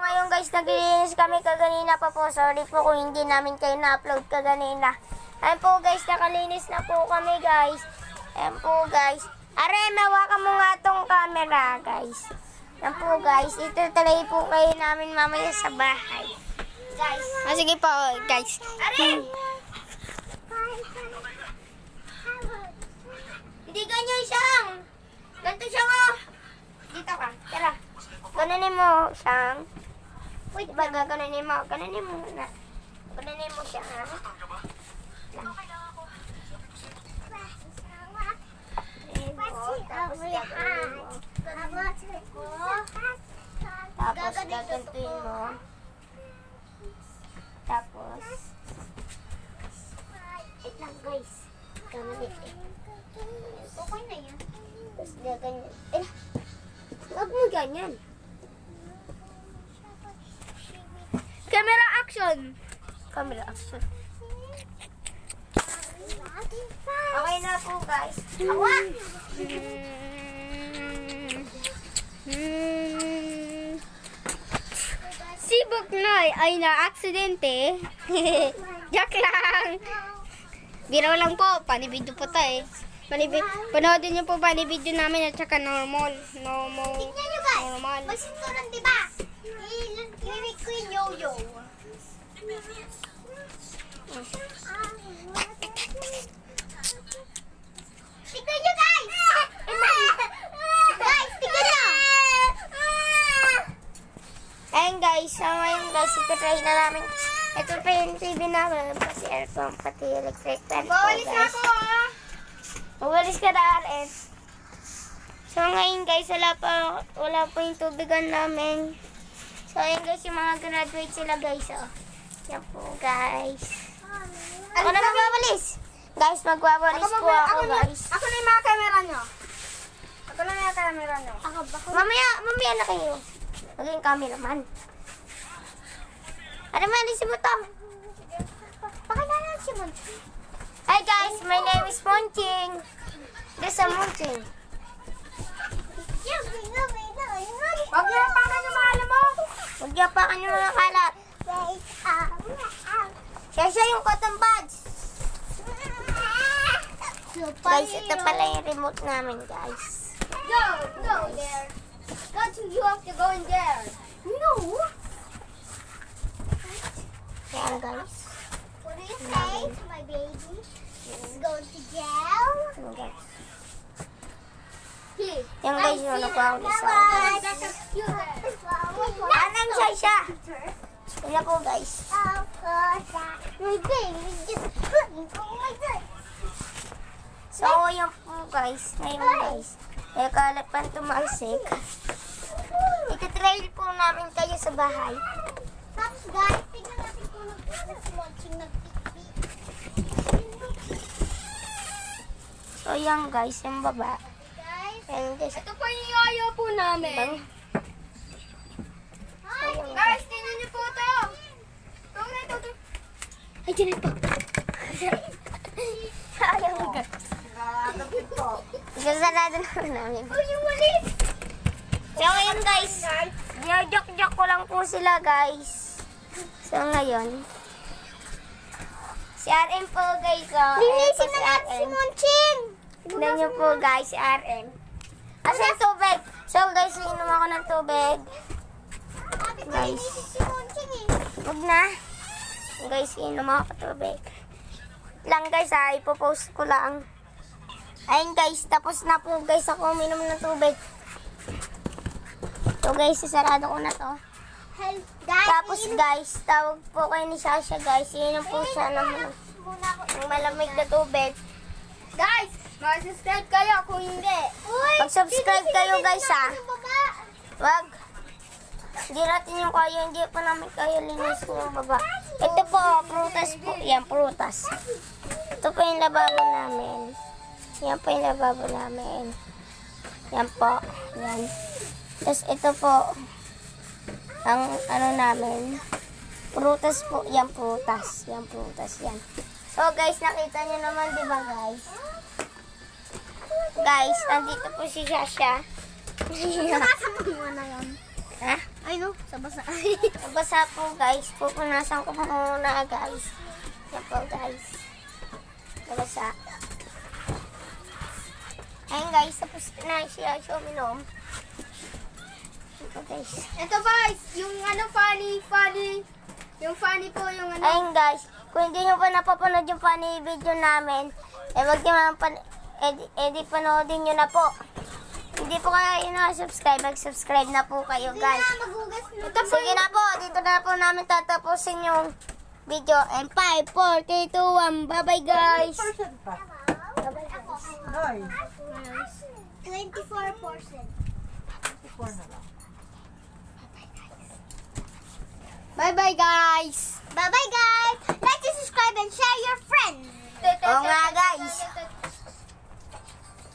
ngayon guys, naglilinis kami kaganina pa po. Sorry po kung hindi namin kayo na-upload kaganina. Ayan po guys, nakalinis na po kami guys. Ayan po guys. Are, mawakan mo nga tong camera guys. Ayan po guys, ito talay po kayo namin mamaya sa bahay. Guys. Sige po guys. Are! Hindi ganyan siyang. Ganito siya mo. Dito ka. Tara. Gananin mo siyang. Wait, diba gaganunin mo? Gananin mo na. Gananin mo siya, ha? Tapos gagantuin mo. Tapos. Wait lang guys. Gananin eh. Okay na yan. Tapos gaganyan. Eh, huwag mo ganyan. Camera action! Camera action. Okay na po guys. Awa! Si Buknoy ay na-aksidente. Joke lang. Biro lang po. Panibidyo po tayo. Panoodin niyo po panibidyo namin at saka normal. Tignan nyo guys. Normal. May sinturon diba? Ilimik ko yung yo-yo. Tignan nyo guys! Guys, tignan nyo! Ayun guys, ngayon guys, ito try na namin. Ito pa yung TV namin, pati aircon, pati electric fan po Bawalis na guys. ako ah! Mawalis ka na RS. So ngayon guys, wala pa yung tubigan namin. So ayun guys, yung mga graduate sila guys. Oh. Yan po guys. Ako na magwawalis. Guys, magwawalis po ako guys. Ako na yung mga camera nyo. Ako na yung camera nyo. Mamaya na kayo. Maging cameraman. Ano man, alisin mo to. Pakilala si Munching. Hi guys, my name is Munching. This is Munching. Huwag niyo pakan yung mga alam mo. Huwag niyo pakan yung mga kalat. Siya yung cotton buds. Guys, ito pala yung remote namin guys. Go there. You have to go in there. No. Yan guys. What do you say to my baby? She's going to jail? Yan guys. Here. Yan guys yung nagwawalis ako. Anong siya? Yan po guys. Of course, my baby just putting on my dress. So, yan po guys. Ngayon guys. Kaya kalat pa tumalsik. Ika-trail po namin kayo sa bahay. Tapos guys, tingnan natin kung nag-watching nag-tiktik. So, yan guys. Yung baba. Guys, Yan guys. Ito po yung yoyo po namin. Guys, tingnan niyo po ito. Ito. Ay, dyan ito. Ayaw ka. Isasarado naman namin. Yung walis. So, ngayon guys. Joke ko lang po sila guys. So, ngayon. Si RM po guys. Oh. linisin na Ayan po natin si Munching. Tignan niyo po guys, si RM. Asa yung tubig? So guys, inom ako ng tubig. Sabi ko, Guys. linisin si Munching eh. Huwag na. Guys, inom ako ng tubig. Lang guys ha, ipopost ko lang. Ayun guys, tapos na po guys ako uminom ng tubig. So guys, sasarado ko na to. Guys, Tapos guys, tawag po kayo ni Sasha guys. Inom po siya ng malamig na tubig. Guys, mag-subscribe kayo kung hindi. Mag-subscribe kayo guys ha. Wag. Hindi natin yung kayo, hindi pa namin kayo linis yung baba. Ito po, prutas po. Yan, prutas. Ito po yung lababo namin. Yan po yung lababo namin. Yan po. Yan. Tapos ito po, ang ano namin, prutas po. Yan, prutas. Yan, prutas. Yan. So guys, nakita nyo naman, di ba guys? Guys, nandito po si Sasha. Nakasama mo na yun. Ha? Ay no, sa basa. Basa po guys. Pupunasan ko po muna guys. Yan po guys. Nabasa. Ayun guys, tapos na siya uminom. Yan po guys. Ito guys, yung ano funny. Yung funny po, yung ano. Ayun guys, kung hindi nyo pa napapanood yung funny video namin, wag nyo naman panoodin nyo na po. Hindi po kayo na-subscribe, mag-subscribe na po kayo guys. Magugas na. Sige na po, dito na po namin tatapusin yung video. And 5, 4, 3, 2, 1, bye-bye guys. Noy, 24 portion. 4 na lang. Bye-bye guys! Bye-bye guys. Like and subscribe and share your friends. Oo nga guys.